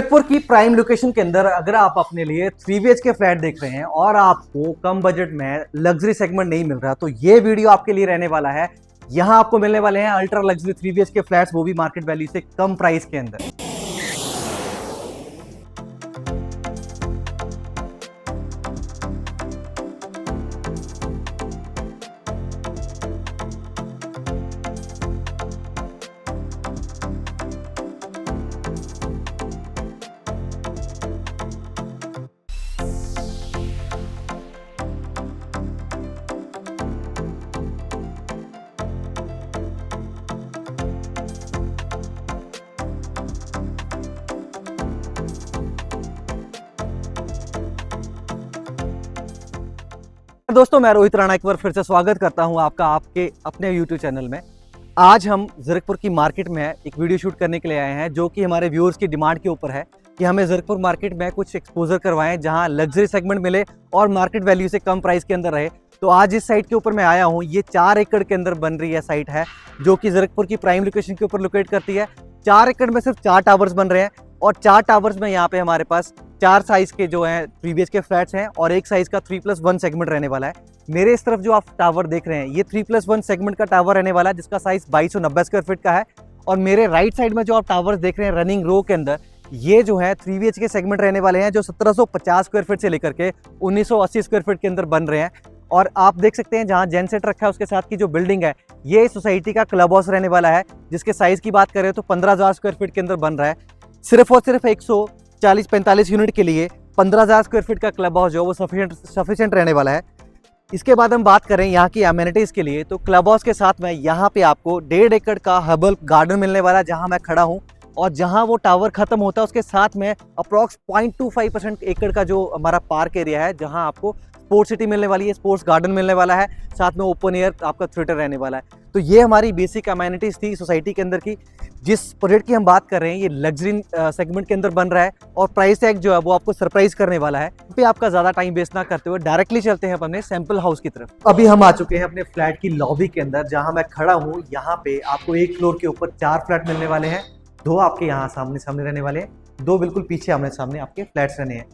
जीरकपुर की prime location के अंदर अगर आप अपने लिए 3 BHK फ्लैट देख रहे हैं और आपको कम बजट में लग्जरी सेगमेंट नहीं मिल रहा, तो ये वीडियो आपके लिए रहने वाला है। यहां आपको मिलने वाले हैं अल्ट्रा लग्जरी 3 BHK फ्लैट्स, वो भी मार्केट वैल्यू से कम प्राइस के अंदर। दोस्तों, मैं रोहित राणा एक बार फिर से स्वागत करता हूं आपका आपके अपने YouTube चैनल में। आज हम जीरकपुर की मार्केट में एक वीडियो शूट करने के लिए आए हैं, जो कि हमारे व्यूअर्स की डिमांड के ऊपर है कि हमें जीरकपुर मार्केट में कुछ एक्सपोजर करवाएं जहां लग्जरी सेगमेंट मिले और मार्केट वैल्यू से कम प्राइस के अंदर रहे। तो आज इस साइट के ऊपर मैं आया हूँ। ये 4 एकड़ के अंदर बन रही है साइट है, जो कि जीरकपुर की प्राइम लोकेशन के ऊपर लोकेट करती है। 4 एकड़ में सिर्फ 4 टावर्स बन रहे हैं और 4 टावर्स में यहाँ पे हमारे पास 4 साइज के जो हैं 3 BHK फ्लैट्स हैं और एक साइज का 3+1 सेगमेंट रहने वाला है। मेरे इस तरफ जो आप टावर देख रहे हैं, ये 3+1 सेगमेंट का टावर रहने वाला है, जिसका साइज 2290 स्क्वायर फीट का है। और मेरे राइट साइड में जो आप टावर्स देख रहे हैं रनिंग रो के अंदर, ये जो है 3 BHK सेगमेंट रहने वाले हैं, जो 1750 स्क्वायर फीट से लेकर के 1980 स्क्वायर फीट के अंदर बन रहे हैं। और आप देख सकते हैं जहां जेन सेट रखा है उसके साथ की जो बिल्डिंग है, ये सोसाइटी का क्लब हाउस रहने वाला है, जिसके साइज की बात करें तो 15,000 स्क्वायर फीट के अंदर बन रहा है। सिर्फ और सिर्फ 140-45 यूनिट के लिए 15,000 स्क्वायर फीट का क्लब हाउस जो वो सफिशिएंट रहने वाला है। इसके बाद हम बात करें यहाँ की एमिनिटीज़ के लिए, तो क्लब हाउस के साथ में यहाँ पे आपको 1.5 एकड़ का हर्बल गार्डन मिलने वाला है, जहाँ मैं खड़ा हूँ। और जहाँ वो टावर खत्म होता है उसके साथ में अप्रॉक्स 0.25% एकड़ का जो हमारा पार्क एरिया है, जहाँ आपको स्पोर्ट्स सिटी मिलने वाली है, स्पोर्ट्स गार्डन मिलने वाला है, साथ में ओपन एयर आपका थिएटर रहने वाला है। तो ये हमारी बेसिक अमेनिटीज़ थी सोसाइटी के अंदर की। जिस प्रोजेक्ट की हम बात कर रहे हैं, ये लग्जरी सेगमेंट के अंदर बन रहा है और प्राइस टैग जो है वो आपको सरप्राइज करने वाला है। पे आपका ज़्यादा टाइम वेस्ट ना करते हुए डायरेक्टली चलते हैं अपने सैंपल हाउस की तरफ। अभी हम आ चुके हैं अपने फ्लैट की लॉबी के अंदर, जहाँ मैं खड़ा हूँ। यहाँ पे आपको एक फ्लोर के ऊपर 4 फ्लैट मिलने वाले हैं। 2 आपके यहाँ सामने सामने रहने वाले हैं, 2 बिल्कुल पीछे आमने सामने आपके फ्लैट्स रहने हैं।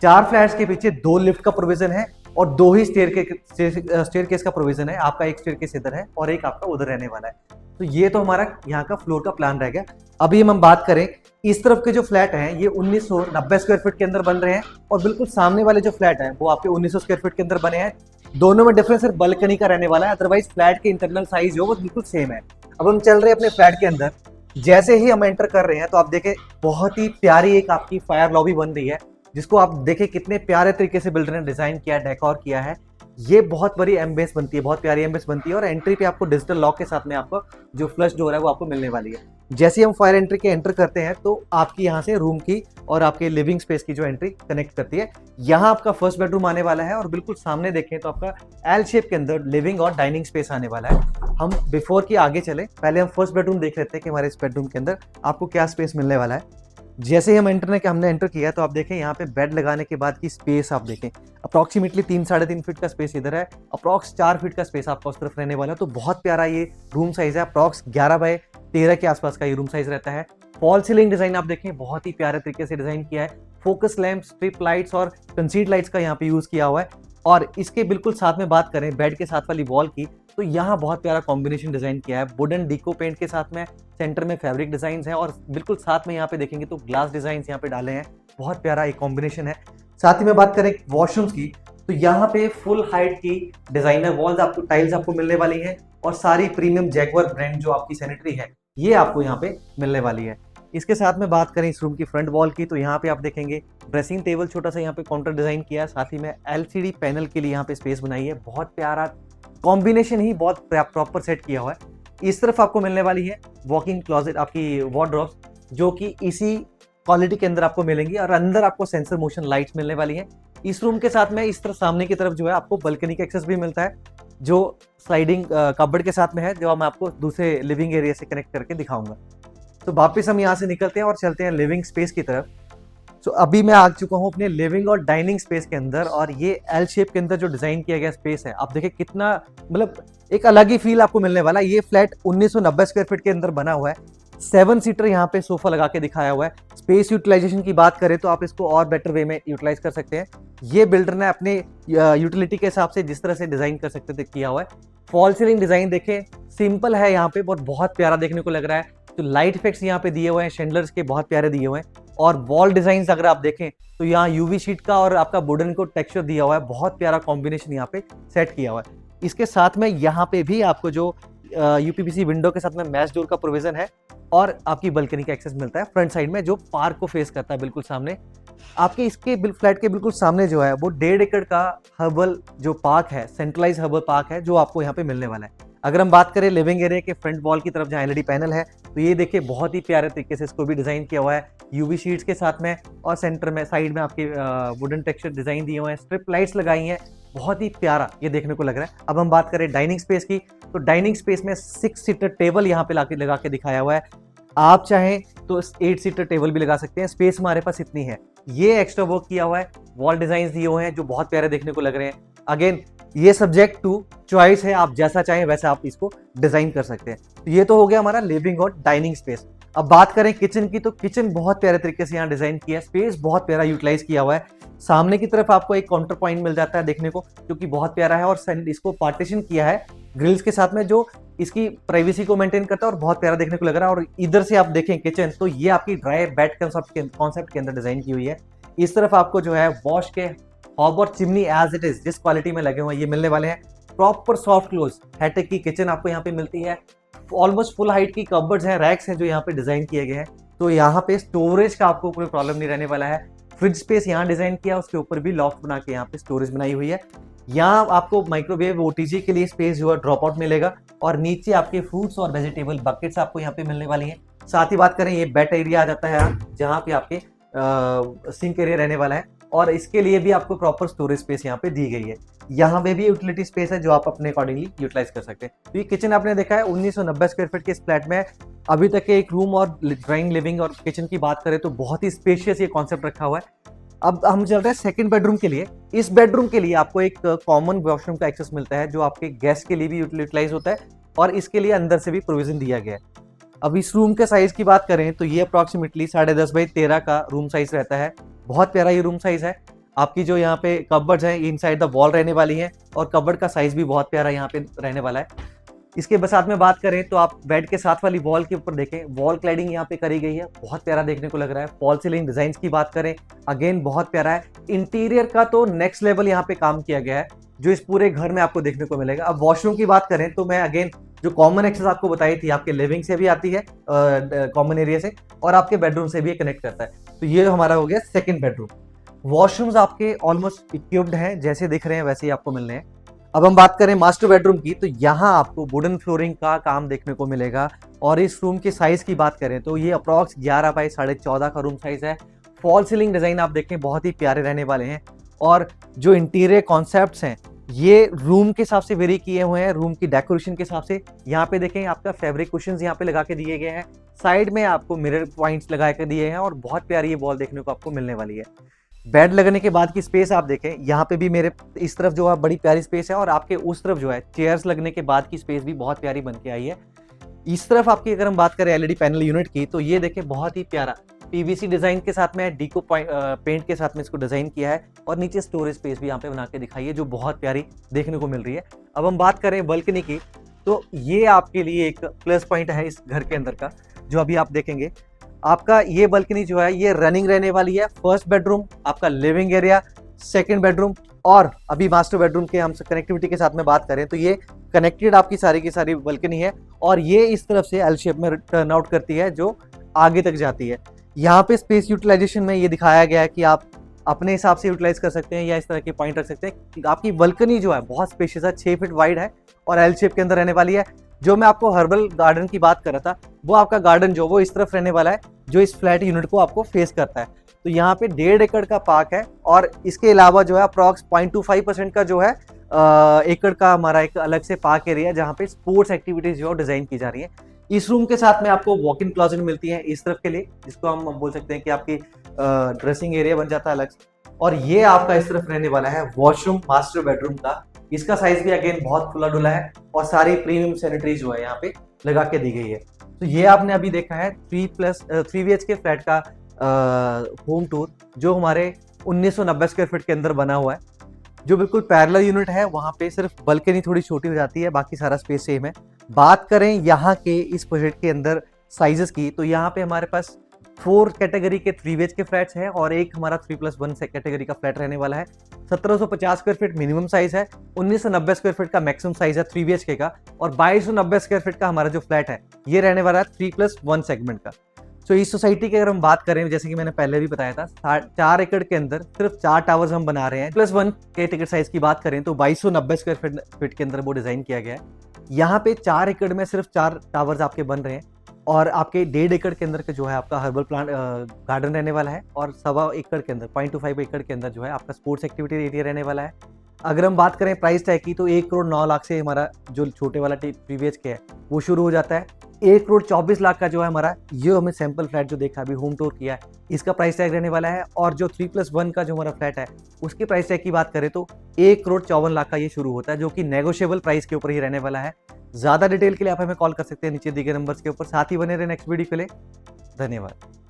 4 फ्लैट्स के पीछे 2 लिफ्ट का प्रोविजन है और 2 ही स्टेयरकेस का प्रोविजन है। आपका एक स्टेयरकेस इधर है और एक आपका उधर रहने वाला है। तो ये तो हमारा यहाँ का फ्लोर का प्लान रह गया। अभी हम बात करें इस तरफ के जो फ्लैट हैं, ये 1990 स्क्वायर फीट के अंदर बन रहे हैं और बिल्कुल सामने वाले जो फ्लैट हैं वो आपके 1900 स्क्वायर फीट के अंदर बने हैं। दोनों में डिफरेंस सिर्फ बालकनी का रहने वाला है, अदरवाइज फ्लैट के इंटरनल साइज जो वो बिल्कुल सेम है। अब हम चल रहे हैं अपने फ्लैट के अंदर। जैसे ही हम एंटर कर रहे हैं तो आप देखें बहुत ही प्यारी एक आपकी फायर लॉबी बन रही है, जिसको आप देखें कितने प्यारे तरीके से बिल्डर ने डिजाइन किया है, डेकोर किया है। ये बहुत बड़ी एम्बियंस बनती है, बहुत प्यारी एम्बियंस बनती है। और एंट्री पे आपको डिजिटल लॉक के साथ में आपको जो फ्लश डोर है वो आपको मिलने वाली है। जैसे ही हम फायर एंट्री के एंटर करते हैं तो आपकी यहाँ से रूम की और आपके लिविंग स्पेस की जो एंट्री कनेक्ट करती है। यहाँ आपका फर्स्ट बेडरूम आने वाला है और बिल्कुल सामने देखें तो आपका एल शेप के अंदर लिविंग और डाइनिंग स्पेस आने वाला है। हम बिफोर की आगे चले, पहले हम फर्स्ट बेडरूम देख लेते हैं कि हमारे इस बेडरूम के अंदर आपको क्या स्पेस मिलने वाला है। जैसे ही हमने एंटर किया तो आप देखें यहाँ पे बेड लगाने के बाद की स्पेस आप देखें, अप्रॉक्सीमेटली 3-3.5 फीट का स्पेस इधर है, अप्रॉक्स 4 फीट का स्पेस आपका उस तरफ रहने वाला है। तो बहुत प्यारा ये रूम साइज है, अप्रॉक्स 11x13 के आसपास का ये रूम साइज रहता है। फॉल सीलिंग डिजाइन आप देखें बहुत ही प्यारे तरीके से डिजाइन किया है। फोकस लैंप, स्ट्रिप लाइट्स और कंसीड लाइट्स का यहाँ पे यूज किया हुआ है। और इसके बिल्कुल साथ में बात करें बेड के साथ वाली वॉल की, तो यहाँ बहुत प्यारा कॉम्बिनेशन डिजाइन किया है। वुडन डिको पेंट के साथ में सेंटर में फैब्रिक डिजाइन है और बिल्कुल साथ में यहाँ पे देखेंगे तो ग्लास डिजाइन यहाँ पे डाले हैं। बहुत प्यारा एक कॉम्बिनेशन है। साथ ही में बात करें वॉशरूम्स की, तो यहाँ पे फुल हाइट की डिजाइनर वॉल्स आपको टाइल्स आपको मिलने वाली है और सारी प्रीमियम जैगवर ब्रांड जो आपकी सैनिटरी है ये आपको यहाँ पे मिलने वाली है। इसके साथ में बात करें इस रूम की फ्रंट वॉल की, तो यहाँ पे आप देखेंगे ड्रेसिंग टेबल छोटा सा यहाँ पे काउंटर डिजाइन किया है। साथ ही में LCD पैनल के लिए यहाँ पे स्पेस बनाई है। बहुत प्यारा कॉम्बिनेशन ही बहुत प्रॉपर सेट किया हुआ है। इस तरफ आपको मिलने वाली है वॉकिंग क्लोजेट, आपकी वार्डरोब्स, जो कि इसी क्वालिटी के अंदर आपको मिलेंगी और अंदर आपको सेंसर मोशन लाइट्स मिलने वाली है। इस रूम के साथ में इस तरफ सामने की तरफ जो है आपको बालकनी का एक्सेस भी मिलता है, जो स्लाइडिंग कबर्ड के साथ में है, जो मैं आपको दूसरे लिविंग एरिया से कनेक्ट करके दिखाऊंगा। तो वापस हम यहाँ से निकलते हैं और चलते हैं लिविंग स्पेस की तरफ। तो अभी मैं आ चुका हूँ अपने लिविंग और डाइनिंग स्पेस के अंदर और ये एल शेप के अंदर जो डिजाइन किया गया स्पेस है, आप देखें कितना मतलब एक अलग ही फील आपको मिलने वाला है। ये फ्लैट 1990 स्क्वायर फीट के अंदर बना हुआ है। 7 सीटर यहाँ पे सोफा लगा के दिखाया हुआ है। स्पेस यूटिलाइजेशन की बात करें तो आप इसको और बेटर वे में यूटिलाइज कर सकते हैं। ये बिल्डर ने अपने यूटिलिटी के हिसाब से जिस तरह से डिजाइन कर सकते थे किया हुआ है। फॉल सीलिंग डिजाइन देखें, सिंपल है यहाँ पे, बहुत प्यारा देखने को लग रहा है। तो लाइट इफेक्ट्स यहाँ पे दिए हुए हैं, शैंडलर्स के बहुत प्यारे दिए हुए हैं। और वॉल डिजाइन अगर आप देखें तो यहाँ यूवी शीट का और आपका वुडन को टेक्सचर दिया हुआ है, बहुत प्यारा कॉम्बिनेशन यहाँ पे सेट किया हुआ है। इसके साथ में यहाँ पे भी आपको जो यूपीवीसी विंडो के साथ में मैश डोर का प्रोविजन है और आपकी बालकनी का एक्सेस मिलता है फ्रंट साइड में, जो पार्क को फेस करता है बिल्कुल सामने। आपके इसके फ्लैट के बिल्कुल सामने जो है वो 1.5 एकड़ का हर्बल जो पार्क है, सेंट्रलाइज हर्बल पार्क है, जो आपको यहाँ पे मिलने वाला है। अगर हम बात करें लिविंग एरिया के फ्रंट वॉल की तरफ जहाँ एलईडी पैनल है, तो ये देखिए बहुत ही प्यारे तरीके से इसको भी डिजाइन किया हुआ है यूवी शीट्स के साथ में। और सेंटर में साइड में आपके वुडन टेक्सचर डिजाइन दिए हुए हैं, स्ट्रिप लाइट्स लगाई हैं, बहुत ही प्यारा ये देखने को लग रहा है। अब हम बात करें डाइनिंग स्पेस की, तो डाइनिंग स्पेस में 6 सीटर टेबल यहाँ पे लगा के दिखाया हुआ है। आप चाहें तो 8 सीटर टेबल भी लगा सकते हैं, स्पेस हमारे पास इतनी है। ये एक्स्ट्रा वर्क किया हुआ है, वॉल डिजाइन दिए हुए हैं जो बहुत प्यारे देखने को लग रहे हैं। अगेन ये सब्जेक्ट टू चॉइस है, आप जैसा चाहें वैसा आप इसको डिजाइन कर सकते हैं। तो ये तो हो गया हमारा लिविंग और डाइनिंग स्पेस। अब बात करें किचन की, तो किचन बहुत प्यारे तरीके से यहाँ डिजाइन किया है, स्पेस बहुत प्यारा यूटिलाइज किया हुआ है। सामने की तरफ आपको एक काउंटर पॉइंट मिल जाता है देखने को, जो कि बहुत प्यारा है। और इसको पार्टीशन किया है ग्रिल्स के साथ में, जो इसकी प्राइवेसी को मेंटेन करता है और बहुत प्यारा देखने को लग रहा है। और इधर से आप देखें किचन, तो ये आपकी ड्राई बेड कॉन्सेप्ट के अंदर डिजाइन की हुई है। इस तरफ आपको जो है वॉश के हॉब और चिमनी एज इट इज जिस क्वालिटी में लगे हुए हैं ये मिलने वाले हैं। प्रॉपर सॉफ्ट क्लोज हैटेक की किचन आपको यहाँ पे मिलती है। ऑलमोस्ट फुल हाइट की कबर्ड्स हैं, रैक्स हैं जो यहाँ पे डिजाइन किए गए हैं। तो यहाँ पे स्टोरेज का आपको कोई प्रॉब्लम नहीं रहने वाला है। फ्रिज स्पेस यहाँ डिजाइन किया, उसके ऊपर भी लॉफ्ट बना के यहाँ पे स्टोरेज बनाई हुई है। यहाँ आपको माइक्रोवेव ओटीजी के लिए स्पेस जो है ड्रॉप आउट मिलेगा। और नीचे आपके फ्रूट्स और वेजिटेबल बकेट्स आपको यहाँ पे मिलने वाली हैं। साथ ही बात करें, ये बेड एरिया आ जाता है जहाँ पे आपके सिंक एरिया रहने वाला है। और इसके लिए भी आपको प्रॉपर स्टोरेज स्पेस यहाँ पे दी गई है। यहाँ पे भी यूटिलिटी स्पेस है जो आप अपने अकॉर्डिंगली यूटिलाइज कर सकते हैं। तो ये किचन आपने देखा है 1990 स्क्वायर फीट के इस फ्लैट में अभी तक के एक रूम और ड्राइंग लिविंग और किचन की बात करें तो बहुत ही स्पेशियस ये कॉन्सेप्ट रखा हुआ है। अब हम चल रहे हैं सेकंड बेडरूम के लिए। इस बेडरूम के लिए आपको एक कॉमन वॉशरूम का एक्सेस मिलता है जो आपके गेस्ट के लिए भी यूटिलाइज होता है और इसके लिए अंदर से भी प्रोविजन दिया गया है। अब इस रूम के साइज की बात करें तो ये अप्रॉक्सीमेटली 10.5 बाई 13 का रूम साइज रहता है। बहुत प्यारा ये रूम साइज है। आपकी जो यहाँ पे कबर्ड्स हैं इनसाइड द वॉल रहने वाली हैं और कबर्ड का साइज भी बहुत प्यारा यहाँ पे रहने वाला है। इसके साथ में बात करें तो आप बेड के साथ वाली वॉल के ऊपर देखें, वॉल क्लैडिंग यहाँ पे करी गई है, बहुत प्यारा देखने को लग रहा है। फॉल सीलिंग डिजाइन की बात करें, अगेन बहुत प्यारा है। इंटीरियर का तो नेक्स्ट लेवल यहाँ पे काम किया गया है जो इस पूरे घर में आपको देखने को मिलेगा। अब वॉशरूम की बात करें तो मैं अगेन जो कॉमन एक्सेस आपको बताई थी, आपके लिविंग से भी आती है कॉमन एरिया से और आपके बेडरूम से भी कनेक्ट करता है। तो ये हमारा हो गया सेकंड बेडरूम। वॉशरूम्स आपके ऑलमोस्ट इक्विप्ड हैं, जैसे दिख रहे हैं वैसे ही आपको मिलने हैं। अब हम बात करें मास्टर बेडरूम की, तो यहाँ आपको वुडन फ्लोरिंग का काम देखने को मिलेगा। और इस रूम की साइज की बात करें तो ये अप्रॉक्स 11 बाई 14.5 का रूम साइज है। फॉल सीलिंग डिजाइन आप देखें बहुत ही प्यारे रहने वाले हैं। और जो इंटीरियर कॉन्सेप्ट्स हैं ये रूम के हिसाब से वेरी किए हुए हैं, रूम की डेकोरेशन के हिसाब से। यहाँ पे देखें आपका फैब्रिक कुशन्स यहाँ पे लगा के दिए गए हैं, साइड में आपको मिरर पॉइंट्स लगा के दिए हैं और बहुत प्यारी ये वॉल देखने को आपको मिलने वाली है। बेड लगने के बाद की स्पेस आप देखें, यहाँ पे भी मेरे इस तरफ जो है बड़ी प्यारी स्पेस है और आपके उस तरफ जो है चेयर्स लगने के बाद की स्पेस भी बहुत प्यारी बन के आई है। इस तरफ आपकी अगर हम बात करें एलईडी पैनल यूनिट की, तो ये देखें बहुत ही प्यारा पीवीसी डिजाइन के साथ में डीको पेंट के साथ में इसको डिजाइन किया है और नीचे स्टोरेज स्पेस भी यहाँ पे बना के दिखाई है जो बहुत प्यारी देखने को मिल रही है। अब हम बात करें बालकनी की, तो ये आपके लिए एक प्लस पॉइंट है इस घर के अंदर का, जो अभी आप देखेंगे। आपका ये बालकनी जो है ये रनिंग रहने वाली है। फर्स्ट बेडरूम, आपका लिविंग एरिया, सेकंड बेडरूम और अभी मास्टर बेडरूम के हम कनेक्टिविटी के साथ में बात करें तो ये कनेक्टेड आपकी सारी की सारी बालकनी है और ये इस तरफ से एल शेप में टर्न आउट करती है जो आगे तक जाती है। यहाँ पे स्पेस यूटिलाइजेशन में ये दिखाया गया है कि आप अपने हिसाब से यूटिलाइज कर सकते हैं या इस तरह के पॉइंट रख सकते हैं। आपकी बालकनी जो है बहुत स्पेशियस है, 6 फीट वाइड है और एल शेप के अंदर रहने वाली है। जो मैं आपको हर्बल गार्डन की बात कर रहा था, वो आपका गार्डन जो वो इस तरफ रहने वाला है जो इस फ्लैट यूनिट को आपको फेस करता है। तो यहाँ पे 1.5 एकड़ का पार्क है और इसके अलावा जो है अप्रॉक्स 0.25% का जो है एकड़ का हमारा एक अलग से पार्क एरिया है जहाँ पे स्पोर्ट्स एक्टिविटीज जो डिजाइन की जा रही है। इस रूम के साथ में आपको वॉक इन क्लोजेट मिलती है इस तरफ के लिए, जिसको हम बोल सकते हैं कि आपकी ड्रेसिंग एरिया बन जाता है अलग से। और ये आपका इस तरफ रहने वाला है वॉशरूम मास्टर बेडरूम का। इसका साइज भी अगेन बहुत खुला डुला है और सारी प्रीमियम सैनिटरी जो है यहाँ पे लगा के दी गई है। तो ये आपने अभी देखा है 3 BHK फ्लैट का होम टूर, जो हमारे 1990 स्क्वायर फीट के अंदर बना हुआ है, जो बिल्कुल पैरेलल यूनिट है। वहाँ पे सिर्फ बालकनी थोड़ी छोटी हो जाती है, बाकी सारा स्पेस सेम है। बात करें यहाँ के इस प्रोजेक्ट के अंदर साइजेस की, तो यहाँ पे हमारे पास 4 कैटेगरी के 3 BHK फ्लैट्स हैं और एक हमारा 3+1 कैटेगरी का फ्लैट रहने वाला है। 1750 स्क्वायर फीट मिनिमम साइज है, 1990 स्क्वायर फीट का मैक्सिमम साइज है 3 BHK का, और 2290 स्क्वायर फीट का हमारा जो फ्लैट है ये रहने वाला है 3+1 सेगमेंट का। तो इस सोसाइटी की अगर हम बात करें, जैसे कि मैंने पहले भी बताया था, 4 एकड़ के अंदर सिर्फ 4 टावर्स हम बना रहे हैं। +1 के टिकट साइज की बात करें तो 2290 स्क्वायर फीट के अंदर वो डिजाइन किया गया है। यहाँ पे 4 एकड़ में सिर्फ 4 टावर्स आपके बन रहे हैं, और आपके 1.5 एकड़ के अंदर का जो है आपका हर्बल प्लांट गार्डन रहने वाला है, और 1.25 एकड़ के अंदर 0.25 एकड़ के अंदर जो है आपका स्पोर्ट्स एक्टिविटी एरिया रहने वाला है। अगर हम बात करें प्राइस टैग की, तो 1 करोड़ 9 लाख से हमारा जो छोटे वाला 3 BHK है वो शुरू हो जाता है। 1 करोड़ 24 लाख का जो है हमारा, ये हमें सैंपल फ्लैट जो देखा अभी होम टूर किया है, इसका प्राइस टैग रहने वाला है। और जो 3+1 का जो हमारा फ्लैट है उसके प्राइस टैग की बात करें तो 1 करोड़ 54 लाख का ये शुरू होता है, जो कि नेगोशिएबल प्राइस के ऊपर ही रहने वाला है। ज्यादा डिटेल के लिए आप हमें कॉल कर सकते हैं नीचे दिए गए नंबर्स के ऊपर। साथ ही बने रहे नेक्स्ट वीडियो के लिए। धन्यवाद।